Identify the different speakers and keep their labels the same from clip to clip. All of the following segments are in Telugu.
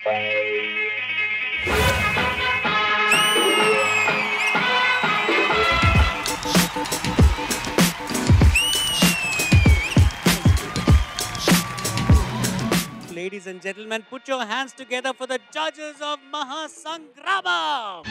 Speaker 1: Ladies and gentlemen, put your hands together for the judges of Mahasangrama.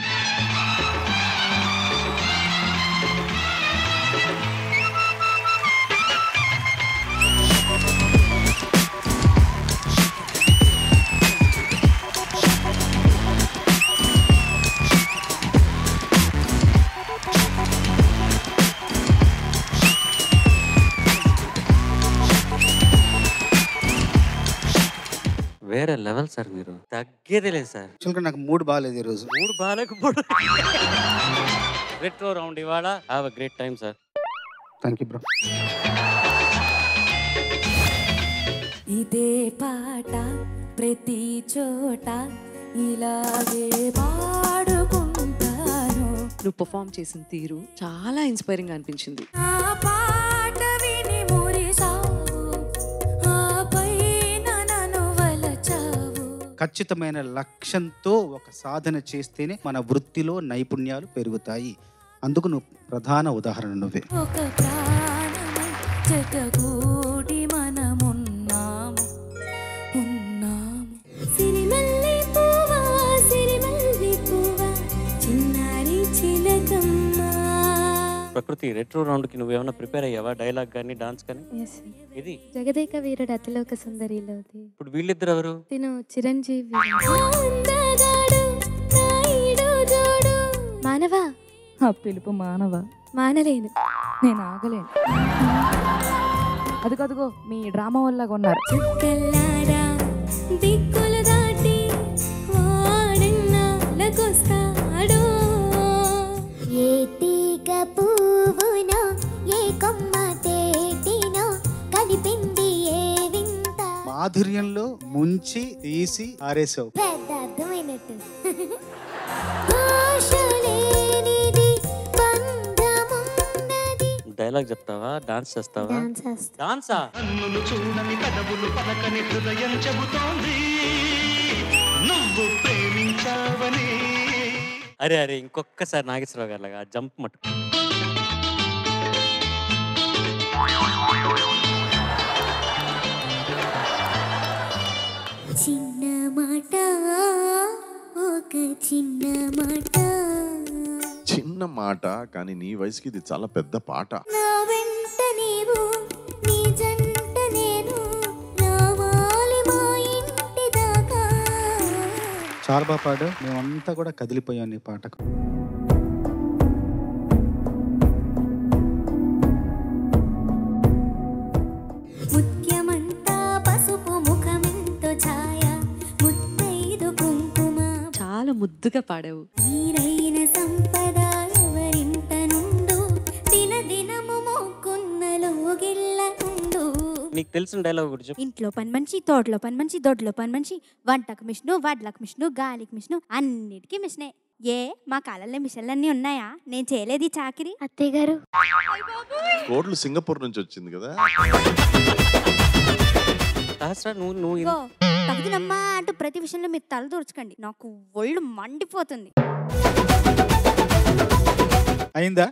Speaker 1: వేరే లెవెల్ సార్, మీరు తగ్గేదే లేదు సార్.
Speaker 2: యాక్చువల్గా నాకు మూడ్ బాగాలేదు ఈరోజు.
Speaker 1: మూడు బాగాలేకపోవడం. రెట్రో రౌండ్ ఇవాళ. Have a great time sir.
Speaker 2: Thank you bro.
Speaker 3: ఇదే పాట ప్రతి చోట ఇలాగే పాడుకుంటాను.
Speaker 4: నువ్వు పర్ఫామ్ చేసిన తీరు చాలా ఇన్స్పైరింగ్ అనిపించింది.
Speaker 3: ఆ పాట విని మురిసావు, ఆపై నన్ను వలచావు.
Speaker 2: ఖచ్చితమైన లక్ష్యంతో ఒక సాధన చేస్తేనే మన వృత్తిలో నైపుణ్యాలు పెరుగుతాయి. అందుకు నువ్వు ప్రధాన ఉదాహరణ. నువ్వే
Speaker 3: ఒక ప్రాణమై జతగూడి మనమున్నాము, ఉన్నాము. సిరిమల్లి పువ్వా, సిరిమల్లి పువ్వా, చిన్నారి చిలకమ్మ.
Speaker 1: ప్రకృతి, రెట్రో రౌండ్ కి నువ్వేమైనా ప్రిపేర్ అయ్యావా? డైలాగ్ కానీ డాన్స్ కానీ? ఇది
Speaker 5: జగదేక వీరుడు అతిలోక సుందరిలోది.
Speaker 1: ఇప్పుడు వీళ్ళిద్దరు ఎవరు?
Speaker 5: తిను చిరంజీవి. మానవా,
Speaker 3: ఆ పిలుపు మానవ.
Speaker 5: మానలేను.
Speaker 3: నేను ఆగలేను. అదిగో మీ డ్రామా వల్ల కొన్నారు.
Speaker 5: చుక్కల్లారా దిక్కులు దాటి వాడెన్నాళ్ళకొస్తాడో. ఏ తీగ పువ్వునో, ఏ కొమ్మ తేటినో కనిపింది ఏ వింత.
Speaker 2: మాధుర్యంలో ముంచి తీసి ఆరేసావు.
Speaker 5: పెద్ద అర్థమైనట్టు. ఆశలేనిది బంధమున్నది.
Speaker 1: డైలాగ్ చెప్తావా? డాన్స్ చేస్తావా?
Speaker 5: డాన్స్ చేస్తా.
Speaker 1: డాన్సా?
Speaker 6: కన్నులు చూడని పెదవులు పలకని హృదయం చెబుతోంది నువ్వు ప్రేమించావని.
Speaker 1: అరే అరే, ఇంకొకసారి నాగేశ్వరరావు గారి లాగా జంప్ మట్టు.
Speaker 5: చిన్న మాట, ఒక చిన్న మాట,
Speaker 7: చిన్న మాట కానీ నీ వయసుకి ఇది చాలా పెద్ద పాట.
Speaker 5: నా వెంట నీవు, నీ జంట నేను, రావాలి మా ఇంటి దాకా.
Speaker 2: చాలా బాగా పాడు. మేమంతా కూడా కదిలిపోయాం నీ పాటకు.
Speaker 5: ముత్యమంతా పసుపు ముఖమెంతో ఛాయ, ముత్తైదు కుంకుమ.
Speaker 4: చాలా ముద్దుగా పాడావు.
Speaker 5: నీరైన సంపద ఎవరింట నుండు, దినదినము మోకున్నలో గిల్ల నుండు.
Speaker 1: నీకు తెలిసిన డైలాగ్ ఒకటి చెప్పు.
Speaker 5: ఇంట్లో పని మనిషి, తోటలో పని మనిషి, దొడ్లో పని మనిషి, వంటకు మిషను, వడ్లకు మిషను, గాలికి మిషను, అన్నిటికీ మిషనే. ఏ మా కాలంలో మిషన్లన్నీ ఉన్నాయా? నేను చేయలేదు ఈ చాకిరి. అత్తయ్య గారు,
Speaker 7: కోడ్లు సింగపూర్ నుంచి వచ్చింది కదా.
Speaker 1: సహస్రా, నువ్వు
Speaker 5: ఇగో తగుదినమ్మా అంటూ ప్రతి విషయంలో మీరు తల దూర్చకండి. నాకు ఒళ్ళు మండిపోతుంది.
Speaker 2: అయిందా?